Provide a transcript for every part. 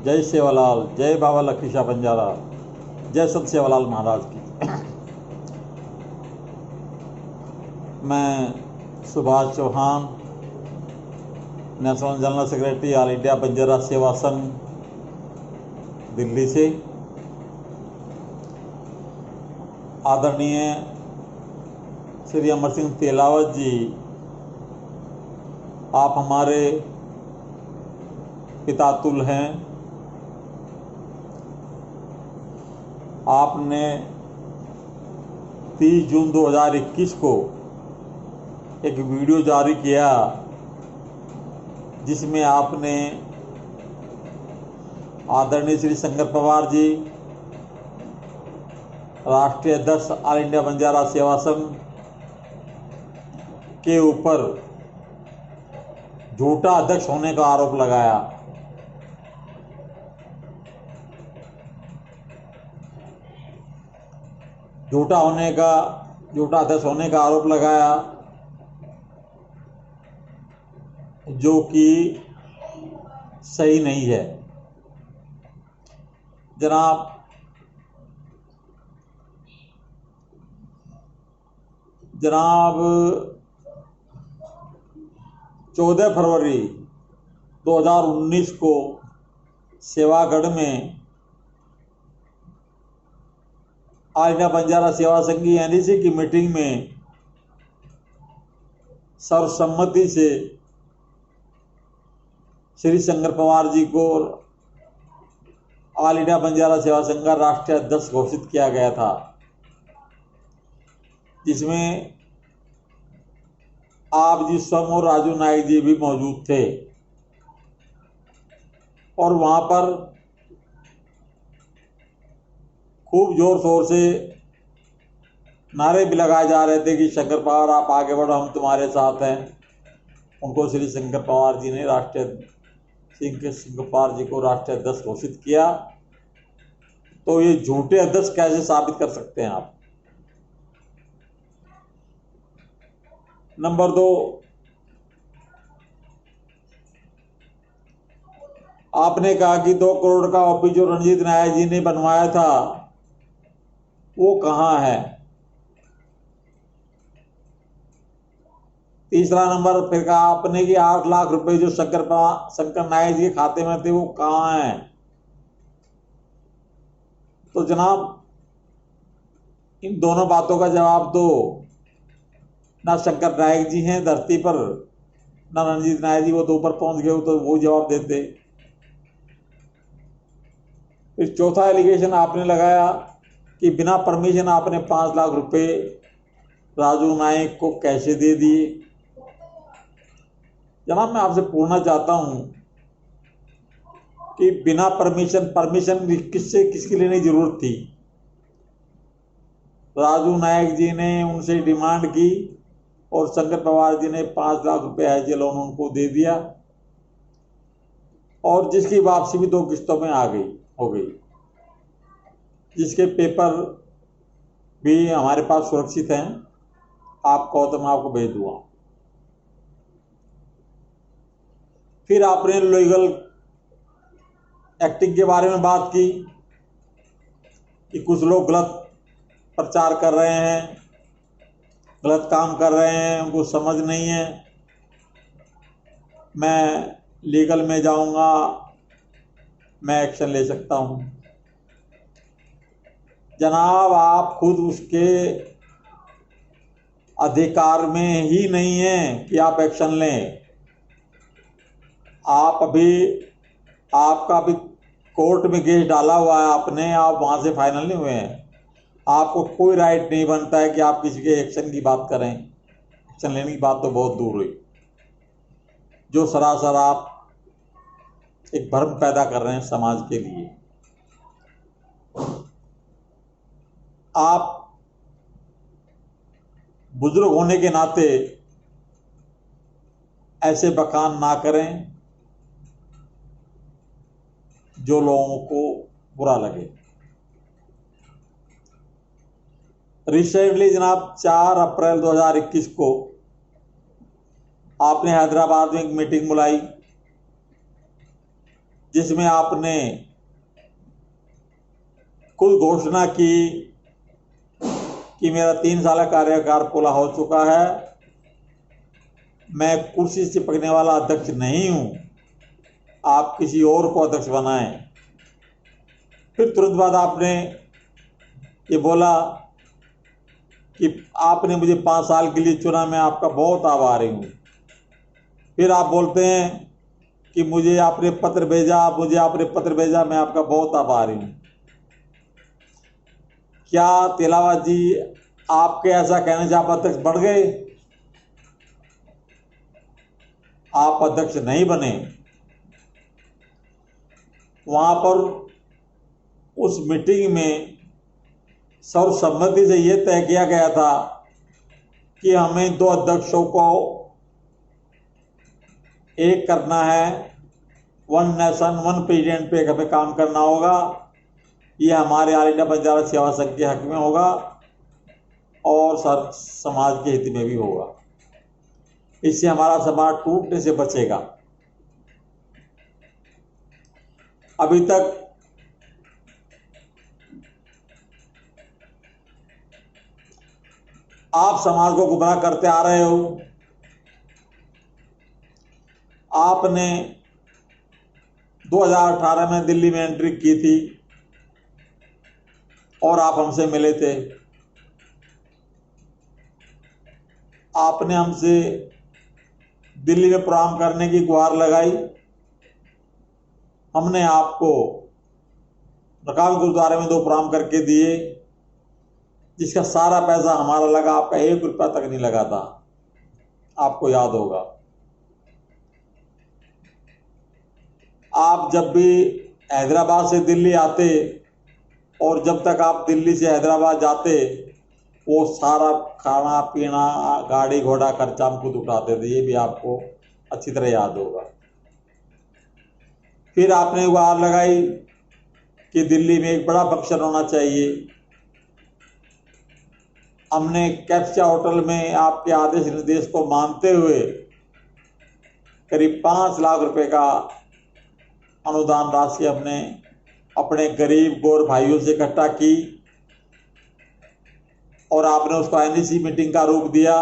जय सेवालाल, जय बाबा लखी शाह बंजारा, जय सत सेवालाल महाराज की। मैं Subhash Chauhan, national general secretary all India Banjara Seva Sangh, Delhi से। आदरणीय श्री अमर सिंह तेलावत जी, आप हमारे पितातुल हैं। आपने 30 जून 2021 को एक वीडियो जारी किया जिसमें आपने आदरणीय श्री शंकर पवार जी, राष्ट्रीय अध्यक्ष ऑल इंडिया बंजारा सेवा संघ के ऊपर झूठा अध्यक्ष होने का आरोप लगाया। झूठा अध्यक्ष होने का आरोप लगाया, जो कि सही नहीं है। जनाब 14 फरवरी 2019 को सेवागढ़ में ऑल इंडिया बंजारा सेवा संघ की एनडीसी की मीटिंग में सर्वसम्मति से श्री शंकर पवार जी को ऑल इंडिया बंजारा सेवा संघ का राष्ट्रीय अध्यक्ष घोषित किया गया था, जिसमें आप जी स्वयं और राजू नायक जी भी मौजूद थे। और वहां पर खूब जोर शोर से नारे भी लगाए जा रहे थे कि शंकर पवार आप आगे बढ़ो, हम तुम्हारे साथ हैं। उनको श्री शंकर पवार जी ने शंकर पवार जी को राष्ट्रीय अध्यक्ष घोषित किया। तो ये झूठे अध्यक्ष कैसे साबित कर सकते हैं आप? नंबर 2, आपने कहा कि 2 करोड़ का ऑफिस जो रणजीत नायक जी ने बनवाया था वो कहाँ है? तीसरा नंबर, फिर कहा आपने कि 8 लाख रुपए जो शंकर नायक जी के खाते में थे वो कहाँ हैं? तो जनाब, इन दोनों बातों का जवाब दो। ना शंकर नायक जी हैं धरती पर, ना रणजीत नायक जी, वो तो ऊपर पहुंच गए, तो वो जवाब देते। फिर चौथा एलिगेशन आपने लगाया कि बिना परमिशन आपने 5 लाख रुपए राजू नायक को कैसे दे दिए। जनाब, मैं आपसे पूछना चाहता हूं कि बिना परमिशन किसकी लेने की जरूरत थी? राजू नायक जी ने उनसे डिमांड की और शंकर पवार जी ने 5 लाख रुपए एज ए लोन उनको दे दिया, और जिसकी वापसी भी 2 किस्तों में हो गई, जिसके पेपर भी हमारे पास सुरक्षित हैं। आप कहो तो मैं आपको भेज दूंगा। फिर आपने लीगल एक्टिंग के बारे में बात की कि कुछ लोग गलत प्रचार कर रहे हैं, गलत काम कर रहे हैं, उनको समझ नहीं है। मैं लीगल में जाऊंगा, मैं एक्शन ले सकता हूं। जनाब, आप खुद उसके अधिकार में ही नहीं है कि आप एक्शन लें। आपका अभी कोर्ट में केस डाला हुआ है आपने, आप वहां से फाइनल नहीं हुए हैं। आपको कोई राइट नहीं बनता है कि आप किसी के एक्शन की बात करें। एक्शन लेने की बात तो बहुत दूर हुई। जो सरासर आप एक भ्रम पैदा कर रहे हैं समाज के लिए। आप बुजुर्ग होने के नाते ऐसे बखान ना करें जो लोगों को बुरा लगे। रिसेंटली जनाब 4 अप्रैल 2021 को आपने हैदराबाद में एक मीटिंग बुलाई जिसमें आपने कुछ घोषणा की कि मेरा 3 साल का कार्यकाल पूरा हो चुका है, मैं कुर्सी से चिपकने वाला अध्यक्ष नहीं हूं, आप किसी और को अध्यक्ष बनाएं। फिर तुरंत बाद आपने ये बोला कि आपने मुझे 5 साल के लिए चुना, मैं आपका बहुत आभारी हूं। फिर आप बोलते हैं कि मुझे आपने पत्र भेजा, मैं आपका बहुत आभारी हूं। क्या तेलावत जी आपके ऐसा कहने से आप अध्यक्ष बढ़ गए? आप अध्यक्ष नहीं बने। वहां पर उस मीटिंग में सर्वसम्मति से यह तय किया गया था कि हमें 2 अध्यक्षों को एक करना है, 1 नेशन 1 प्रेसिडेंट पे हमें काम करना होगा। ये हमारे ऑल इंडिया बंजारा सेवा संघ के हक में होगा और समाज के हित में भी होगा। इससे हमारा समाज टूटने से बचेगा। अभी तक आप समाज को गुमराह करते आ रहे हो। आपने 2018 में दिल्ली में एंट्री की थी और आप हमसे मिले थे। आपने हमसे दिल्ली में प्रोग्राम करने की गुहार लगाई। हमने आपको रकाब गुरुद्वारे में 2 प्रोग्राम करके दिए, जिसका सारा पैसा हमारा लगा, आपका 1 रुपया तक नहीं लगा था, आपको याद होगा। आप जब भी हैदराबाद से दिल्ली आते और जब तक आप दिल्ली से हैदराबाद जाते, वो सारा खाना पीना गाड़ी घोड़ा खर्चा हम खुद उठाते थे, ये भी आपको अच्छी तरह याद होगा। फिर आपने गुहार लगाई कि दिल्ली में एक बड़ा फंक्शन होना चाहिए। हमने कैप्चा होटल में आपके आदेश निर्देश को मानते हुए करीब 5 लाख रुपए का अनुदान राशि हमने अपने गरीब गौर भाइयों से इकट्ठा की और आपने उसको एनईसी मीटिंग का रूप दिया।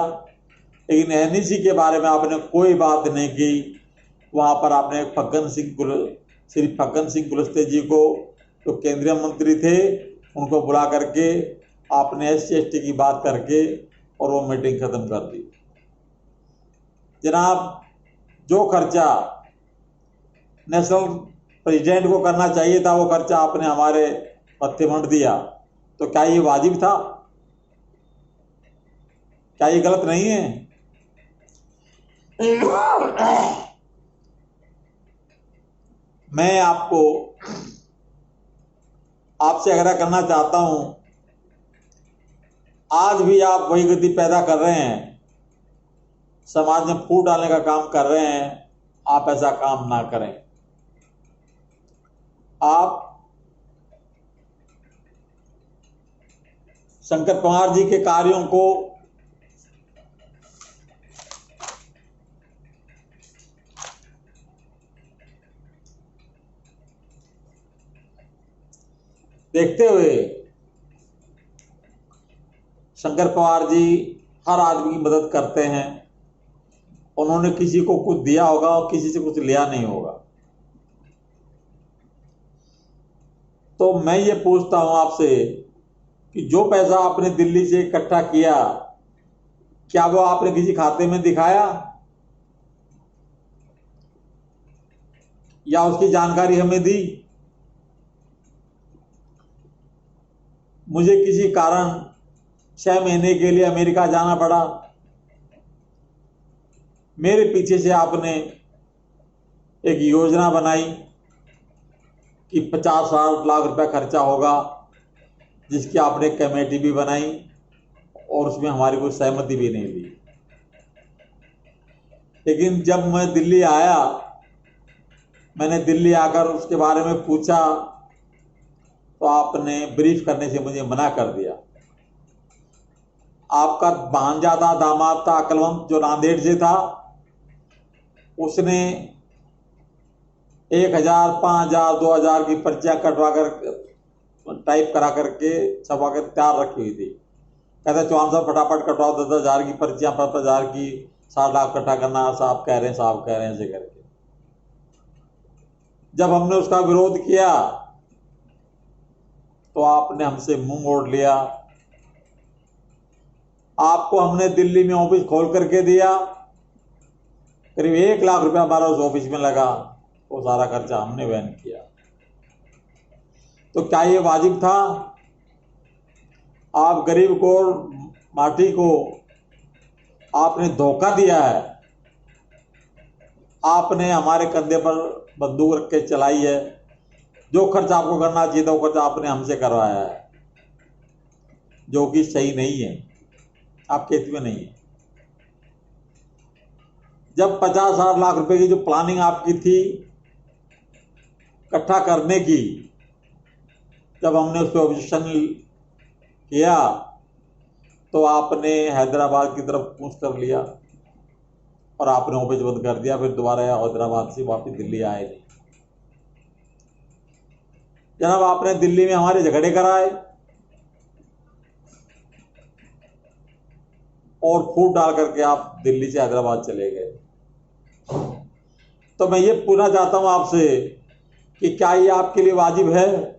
लेकिन एनईसी के बारे में आपने कोई बात नहीं की। वहां पर आपने श्री फग्गन सिंह कुलस्ते जी को, जो केंद्रीय मंत्री थे, उनको बुला करके आपने SC/ST की बात करके और वो मीटिंग खत्म कर दी। जनाब, जो खर्चा नेशनल प्रेसिडेंट को करना चाहिए था, वो खर्चा आपने हमारे पत्ते मंड दिया। तो क्या ये वाजिब था? क्या ये गलत नहीं है? मैं आपसे आग्रह करना चाहता हूं, आज भी आप वही गति पैदा कर रहे हैं, समाज में फूट डालने का काम कर रहे हैं। आप ऐसा काम ना करें। आप शंकर पवार जी के कार्यों को देखते हुए, शंकर पवार जी हर आदमी की मदद करते हैं। उन्होंने किसी को कुछ दिया होगा और किसी से कुछ लिया नहीं होगा। तो मैं ये पूछता हूं आपसे कि जो पैसा आपने दिल्ली से इकट्ठा किया, क्या वो आपने किसी खाते में दिखाया या उसकी जानकारी हमें दी? मुझे किसी कारण 6 महीने के लिए अमेरिका जाना पड़ा। मेरे पीछे से आपने एक योजना बनाई कि 50 लाख रुपया खर्चा होगा, जिसकी आपने कमेटी भी बनाई और उसमें हमारी कोई सहमति भी नहीं ली। लेकिन जब मैं दिल्ली आया, मैंने दिल्ली आकर उसके बारे में पूछा तो आपने ब्रीफ करने से मुझे मना कर दिया। आपका भांजा था, दामाद था अकलवंत, जो नांदेड़ से था, उसने 1000, 5000, 2000 की पर्चियां कटवा कर टाइप करा करके छपा कर तैयार रखी हुई थी। कहते चौहान साहब फटाफट कटवाओ 10,000 की पर्चियां, 50,000 की, 60 लाख इकट्ठा करना, साहब कह रहे हैं, साहब कह रहे हैं, ऐसे करके। जब हमने उसका विरोध किया तो आपने हमसे मुंह मोड़ लिया। आपको हमने दिल्ली में ऑफिस खोल करके दिया, करीब 1 लाख रुपया हमारा उस ऑफिस में लगा, वो सारा खर्चा हमने वहन किया। तो क्या ये वाजिब था? आप गरीब को, माटी को आपने धोखा दिया है। आपने हमारे कंधे पर बंदूक रख के चलाई है। जो खर्च आपको करना चाहिए था वो खर्च आपने हमसे करवाया है, जो कि सही नहीं है, आपके हित में नहीं है। जब 50-60 लाख रुपए की जो प्लानिंग आपकी थी इकट्ठा करने की, जब हमने उस पर ऑब्जेक्शन किया तो आपने हैदराबाद की तरफ कूच कर लिया और आपने ऑफिस बंद कर दिया। फिर दोबारा हैदराबाद से वापस दिल्ली आए नहीं। जनाब, आपने दिल्ली में हमारे झगड़े कराए और फूट डाल करके आप दिल्ली से हैदराबाद चले गए। तो मैं ये पूछना चाहता हूं आपसे कि क्या ये आपके लिए वाजिब है?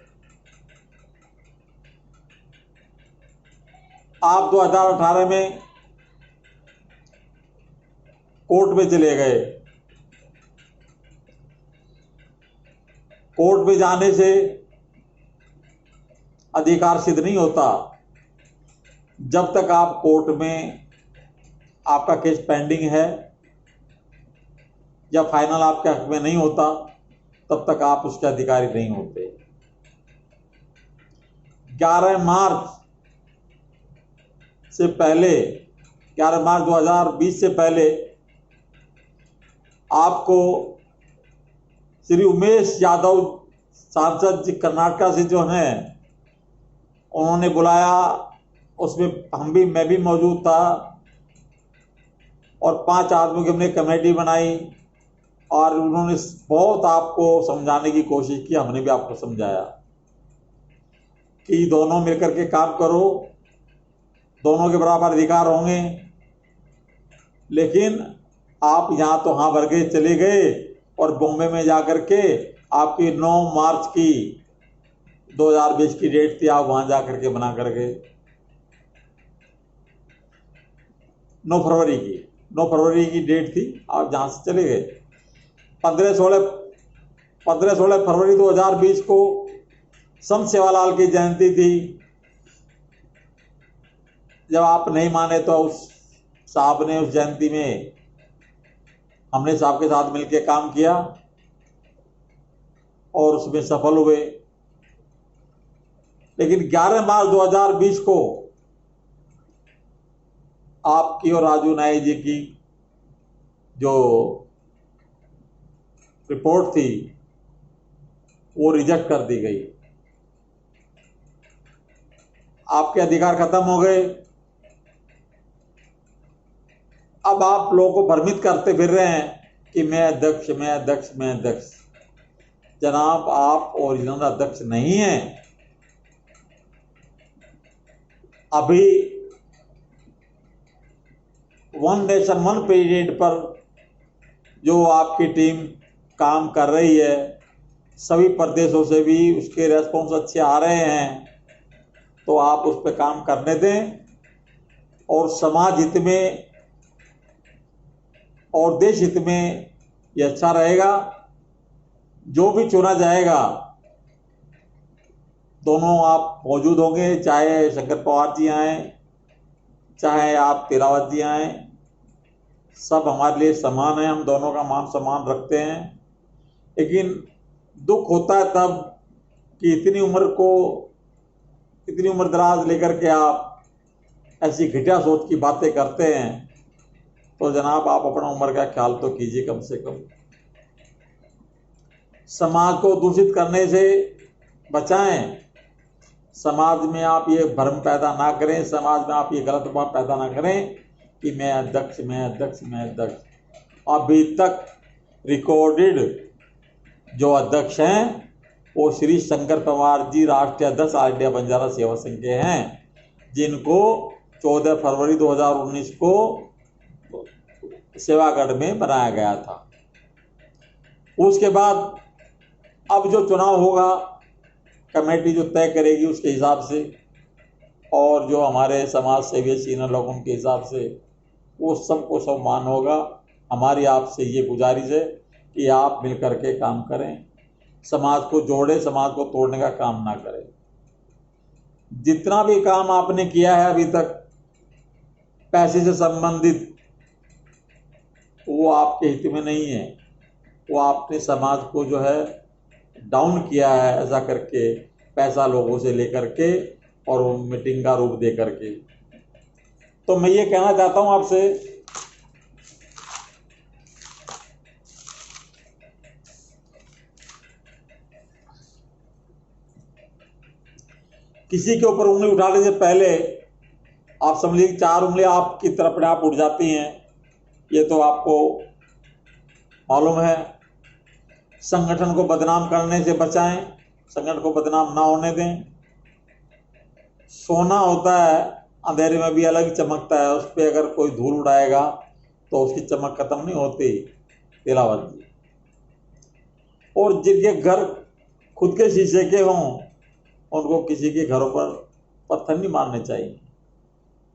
आप 2018 में कोर्ट में चले गए। कोर्ट में जाने से अधिकार सिद्ध नहीं होता। जब तक आप कोर्ट में आपका केस पेंडिंग है या फाइनल आपके हक में नहीं होता, तब तक आप उसके अधिकारी नहीं होते। 11 मार्च से पहले, 11 मार्च 2020 से पहले आपको श्री उमेश यादव सांसद जी कर्नाटका से जो हैं, उन्होंने बुलाया। उसमें मैं भी मौजूद था और 5 आदमियों की हमने कमेटी बनाई और उन्होंने बहुत आपको समझाने की कोशिश की। हमने भी आपको समझाया कि दोनों मिलकर के काम करो, दोनों के बराबर अधिकार होंगे। लेकिन आप यहाँ तो हाँ भर के चले गए और बॉम्बे में जाकर के आपकी 9 मार्च की 2020 की डेट थी, आप वहां जाकर के बना कर गए। 9 फरवरी की डेट थी, आप जहां से चले गए। 15-16 फरवरी 2020 को संत सेवालाल की जयंती थी। जब आप नहीं माने तो उस साहब ने उस जयंती में हमने साहब के साथ मिलकर काम किया और उसमें सफल हुए। लेकिन 11 मार्च 2020 को आपकी और राजू नायक जी की जो रिपोर्ट थी वो रिजेक्ट कर दी गई। आपके अधिकार खत्म हो गए। अब आप लोगों को भ्रमित करते फिर रहे हैं कि मैं अध्यक्ष, मैं अध्यक्ष, मैं अध्यक्ष। जनाब, आप ओरिजिनल अध्यक्ष नहीं हैं। अभी वन नेशन वन पीरियड पर जो आपकी टीम काम कर रही है, सभी प्रदेशों से भी उसके रेस्पॉन्स अच्छे आ रहे हैं, तो आप उस पर काम करने दें और समाज हित में और देश हित में ये अच्छा रहेगा। जो भी चुना जाएगा, दोनों आप मौजूद होंगे, चाहे शंकर पवार जी आए, चाहे आप तिलावत जी आए, सब हमारे लिए समान है। हम दोनों का मान सम्मान रखते हैं। लेकिन दुख होता है तब कि इतनी उम्र दराज लेकर के आप ऐसी घटिया सोच की बातें करते हैं। तो जनाब, आप अपना उम्र का ख्याल तो कीजिए कम से कम। समाज को दूषित करने से बचाएं। समाज में आप ये भ्रम पैदा ना करें, समाज में आप ये गलत बात पैदा ना करें कि मैं अध्यक्ष, मैं अध्यक्ष, मैं अध्यक्ष। अभी तक रिकॉर्डेड जो अध्यक्ष हैं वो श्री शंकर पवार जी, राष्ट्रीय अध्यक्ष ऑल इंडिया बंजारा सेवा संघ के हैं, जिनको 14 फरवरी 2019 को सेवागढ़ में बनाया गया था। उसके बाद अब जो चुनाव होगा कमेटी जो तय करेगी उसके हिसाब से, और जो हमारे समाज सेवी सीनियर लोगों के हिसाब से, वो सबको सम्मान होगा। हमारी आपसे ये गुजारिश है कि आप मिलकर के काम करें, समाज को जोड़े, समाज को तोड़ने का काम ना करें। जितना भी काम आपने किया है अभी तक पैसे से संबंधित, वो आपके हित में नहीं है। वो आपने समाज को जो है डाउन किया है, ऐसा करके पैसा लोगों से लेकर के और वो मीटिंग का रूप दे करके। तो मैं ये कहना चाहता हूं आपसे, किसी के ऊपर उंगली उठाने से पहले आप समझ लीजिए 4 उंगलियां आपकी तरफ अपने आप उठ जाती हैं, ये तो आपको मालूम है। संगठन को बदनाम करने से बचाएं, संगठन को बदनाम ना होने दें। सोना होता है अंधेरे में भी अलग चमकता है, उस पर अगर कोई धूल उड़ाएगा तो उसकी चमक खत्म नहीं होती। तिलावत जी, और जिनके घर खुद के शीशे के हों उनको किसी के घरों पर पत्थर नहीं मारने चाहिए।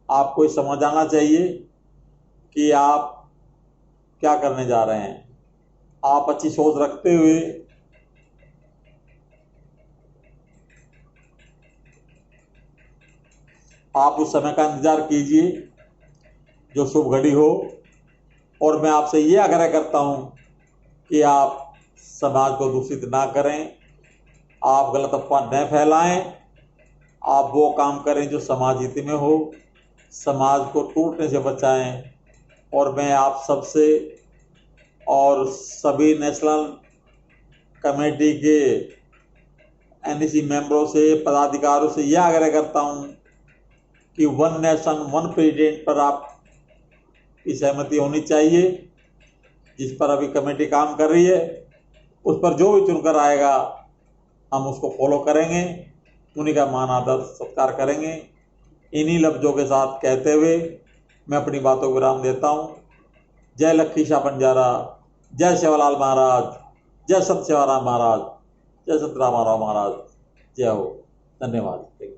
आपको ये समझ आना चाहिए कि आप क्या करने जा रहे हैं। आप अच्छी सोच रखते हुए आप उस समय का इंतजार कीजिए जो शुभ घड़ी हो। और मैं आपसे ये आग्रह करता हूं कि आप समाज को दूषित ना करें, आप गलत अफवाह न फैलाएं, आप वो काम करें जो समाज हित में हो, समाज को टूटने से बचाएं। और मैं आप सबसे और सभी नेशनल कमेटी के एनईसी मेंबरों से, पदाधिकारियों से यह आग्रह करता हूं कि 1 नेशन 1 प्रेसिडेंट पर आपकी सहमति होनी चाहिए। जिस पर अभी कमेटी काम कर रही है उस पर जो भी चुनकर आएगा हम उसको फॉलो करेंगे, उन्हीं का मान आदर सत्कार करेंगे। इन्हीं लफ्जों के साथ कहते हुए मैं अपनी बातों को विराम देता हूँ। जय लक्खी शाह बंजारा, जय सेवालाल महाराज, जय संत सेवाराम महाराज, जय संत रामाराव महाराज, जय हो। धन्यवाद।